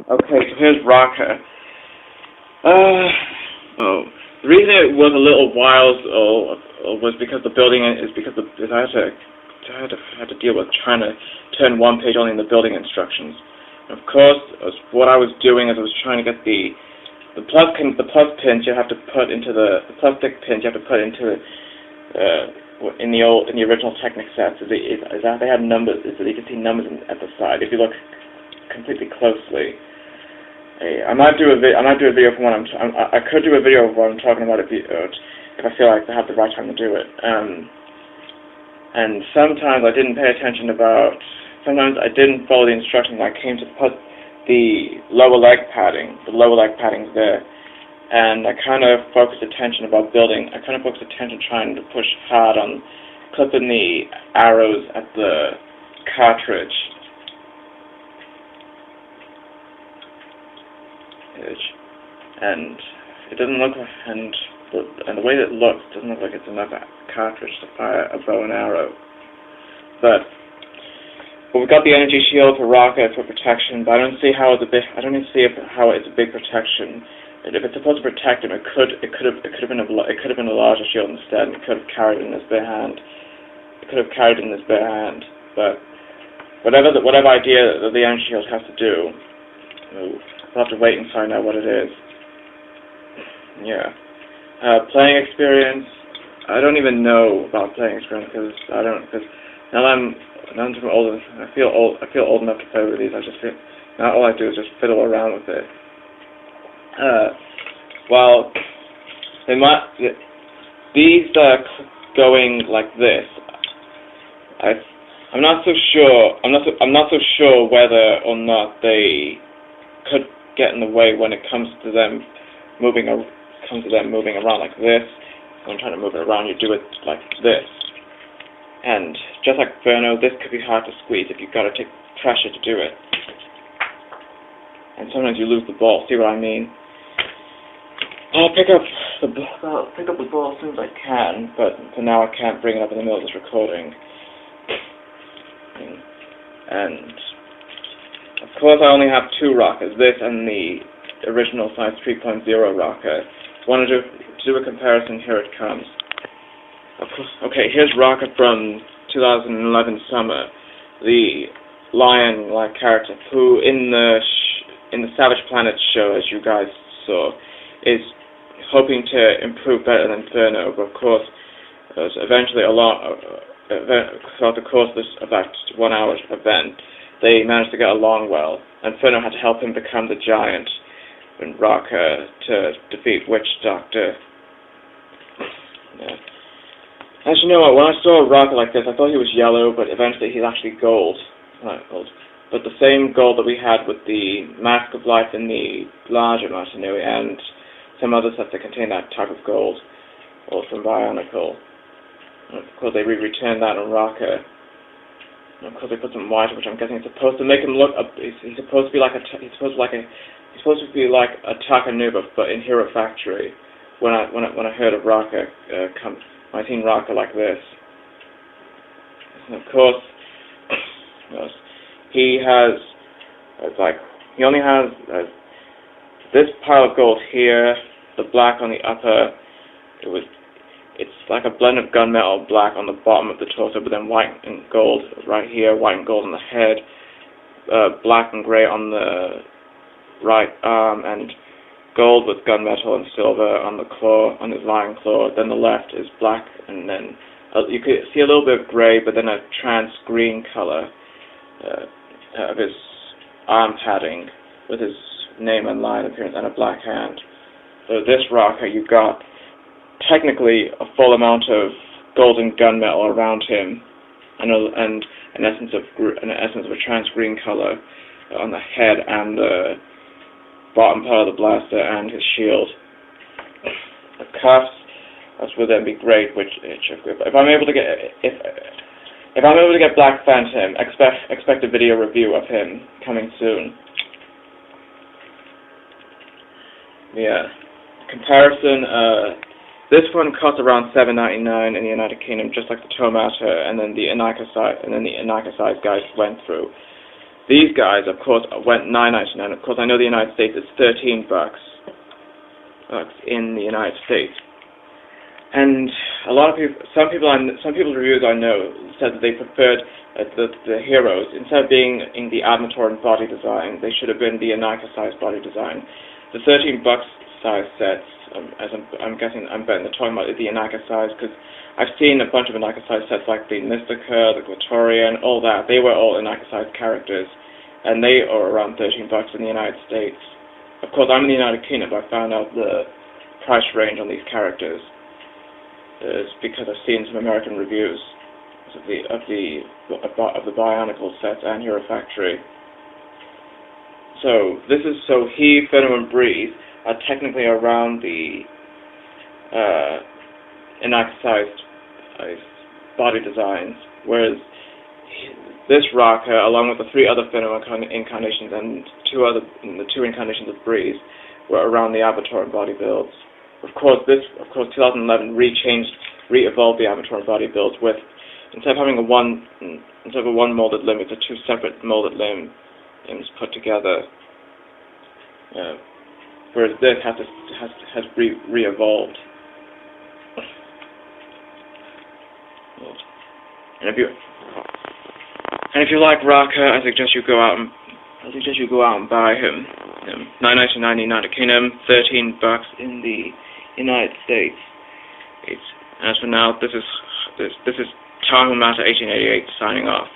Okay, so here's Rocka. The reason it was a little while was because the building is because I had to deal with trying to turn one page only in the building instructions. And of course, what I was doing is I was trying to get the plus pins you have to put into the stick pins you have to put into in the original Technic sets is that they had numbers. Is that you can see numbers at the side if you look completely closely. I might do a video for one. I could do a video of what I'm talking about if I feel like I have the right time to do it. And sometimes I didn't pay attention about. Sometimes I didn't follow the instructions. I came to put the lower leg padding. The lower leg padding's there, and I kind of focused attention about building. I kind of focused attention trying to push hard on clipping the arrows at the cartridge. And it doesn't look like, and the way that it looks doesn't look like it's enough cartridge to fire a bow and arrow. But we've got the energy shield for Rocka for protection, but I don't see how it's a big. I don't even see how it's a big protection. And if it's supposed to protect him, it could have been a larger shield instead. And it could have carried it in his bare hand. But whatever idea that the energy shield has to do, we'll have to wait and find out what it is. Yeah. Playing experience. I don't even know about playing experience because now I'm older. I feel old enough to play with these. I just feel now all I do is just fiddle around with it. Well, these going like this. I'm not so sure. I'm not so sure whether or not they could get in the way when it comes to them moving around like this. When I'm trying to move it around, you do it like this. And just like Inferno, this could be hard to squeeze if you've got to take pressure to do it. And sometimes you lose the ball. See what I mean? I'll pick up the ball as soon as I can, but for now I can't bring it up in the middle of this recording. And of course I only have two Rockas, this and the original size 3.0 Rocka. Wanted to do a comparison, here it comes. Of course, okay, here's Rocka from 2011 summer, the lion-like character who in the Savage Planet show, as you guys saw, is hoping to improve better than Inferno, but of course, eventually throughout the course of this about 1 hour event, they managed to get along well. Inferno had to help him become the giant, and Rocka to defeat Witch Doctor. Yeah. As you know, when I saw Rocka like this, I thought he was yellow, but eventually he's actually gold. Not gold. But the same gold that we had with the Mask of Life in the larger Martinui and some other sets that contain that type of gold, or from Bionicle. And of course, they returned that on Rocka. And of course, they put some white, which I'm guessing is supposed to make him look. He's supposed to be like a Takanuba, but in Hero Factory. When I heard of Rocka, when I seen Rocka like this, and of course, he only has this pile of gold here, the black on the upper. It's like a blend of gunmetal black on the bottom of the torso, but then white and gold right here, white and gold on the head, black and gray on the right arm, and gold with gunmetal and silver on the claw, on his lion claw. Then the left is black, and then you could see a little bit of gray, but then a trans green color of his arm padding with his name and lion appearance and a black hand. So this Rocka, you got technically a full amount of golden gunmetal around him, and an essence of a trans green color on the head and the bottom part of the blaster and his shield. The cuffs, that would then be great. If I'm able to get Black Phantom, expect a video review of him coming soon. Yeah. Comparison. This one costs around $7.99 in the United Kingdom, just like the Tomata, and then the Anaka size guys went through. These guys, of course, went $9.99. Of course, I know the United States is $13 in the United States. And a lot of people, some people's reviews I know said that they preferred the heroes, instead of being in the Armator body design, they should have been the Anarcha size body design. The $13 size sets, as I'm guessing, I'm betting they're talking about the Anarcha size, because I've seen a bunch of Anarcha size sets like the Mystica, the Glatorian, all that. They were all Anarcha size characters, and they are around $13 in the United States. Of course, I'm in the United Kingdom, but I found out the price range on these characters. Is because I've seen some American reviews of the Bionicle sets and Hero Factory. So he, Venom, and Breeze are technically around the Anarcha-sized body designs, whereas this Rocka, along with the 3 other Venom incarnations and the 2 incarnations of Breeze, were around the Avatar body builds. Of course, 2011 re-evolved the Armator body builds with, instead of having a one molded limb, it's a 2 separate molded limbs put together. Whereas this has re-evolved. And if you like Rocka, I suggest you go out and buy him. $9.99 in the United Kingdom, $13 in the United States. As for now, this is Tahu Mata 1888 signing off.